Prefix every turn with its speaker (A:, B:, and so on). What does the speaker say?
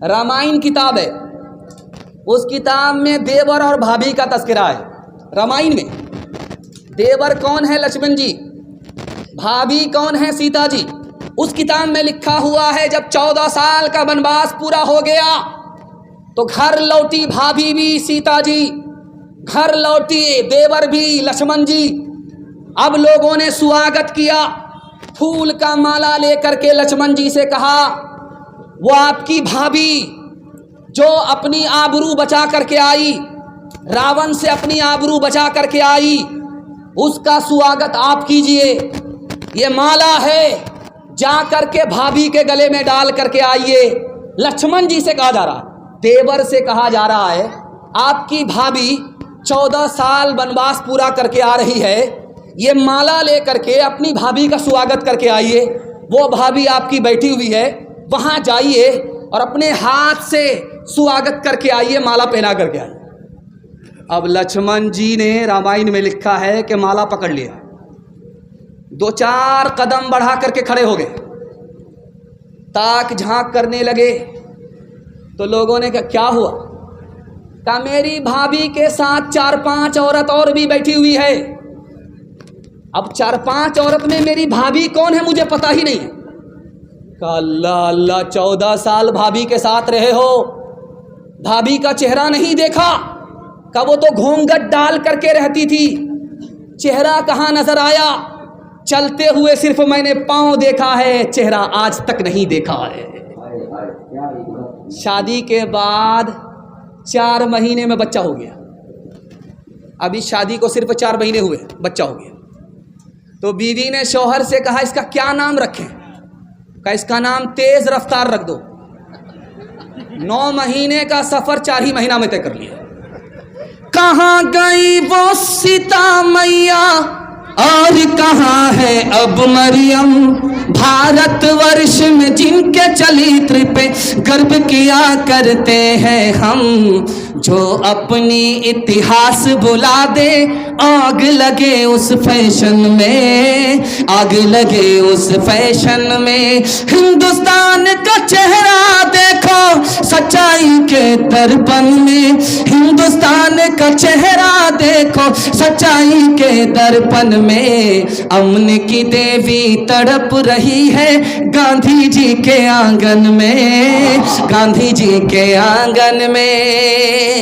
A: रामायण किताब है, उस किताब में देवर और भाभी का तस्करा है। रामायण में देवर कौन है? लक्ष्मण जी। भाभी कौन है? सीता जी। उस किताब में लिखा हुआ है जब 14 साल का वनवास पूरा हो गया तो घर लौटी भाभी भी, सीता जी, घर लौटी देवर भी, लक्ष्मण जी। अब लोगों ने स्वागत किया, फूल का माला लेकर के लक्ष्मण जी से कहा, वो आपकी भाभी जो अपनी आबरू बचा करके आई, रावण से अपनी आबरू बचा करके आई, उसका स्वागत आप कीजिए। ये माला है, जा करके भाभी के गले में डाल करके आइए। लक्ष्मण जी से कहा जा रहा है, देवर से कहा जा रहा है, आपकी भाभी 14 साल वनवास पूरा करके आ रही है, ये माला ले करके अपनी भाभी का स्वागत करके आइए। वो भाभी आपकी बैठी हुई है, वहाँ जाइए और अपने हाथ से स्वागत करके आइए, माला पहना करके आइए। अब लक्ष्मण जी ने रामायण में लिखा है कि माला पकड़ लिया, 2-4 कदम बढ़ा करके खड़े हो गए, ताक झांक करने लगे। तो लोगों ने कहा क्या हुआ? कहा मेरी भाभी के साथ 4-5 औरत और भी बैठी हुई है। अब 4-5 औरत में मेरी भाभी कौन है मुझे पता ही नहीं है। कहा अल्लाह अल्लाह, 14 साल भाभी के साथ रहे हो, भाभी का चेहरा नहीं देखा? कहा वो तो घूंघट डाल करके रहती थी, चेहरा कहाँ नजर आया? चलते हुए सिर्फ मैंने पांव देखा है, चेहरा आज तक नहीं देखा है। शादी के बाद 4 महीने में बच्चा हो गया। अभी शादी को सिर्फ 4 महीने हुए, बच्चा हो गया। तो बीवी ने शौहर से कहा इसका क्या नाम रखें? कहा इसका नाम तेज रफ्तार रख दो। 9 महीने का सफर 4 ही महीना में तय कर लिया। कहाँ गई वो सीता मैया और कहाँ है अब मरियम, भारतवर्ष में जिनके चरित्र पे गर्व किया करते हैं हम, जो अपनी इतिहास बुला दे, आग लगे उस फैशन में, आग लगे उस फैशन में। हिंदुस्तान का चेहरा देखो सच्चाई के दर्पण में, हिंदुस्तान का चेहरा देखो सच्चाई के दर्पण में। अमन की देवी तड़प रही है गांधी जी के आंगन में, गांधी जी के आंगन में।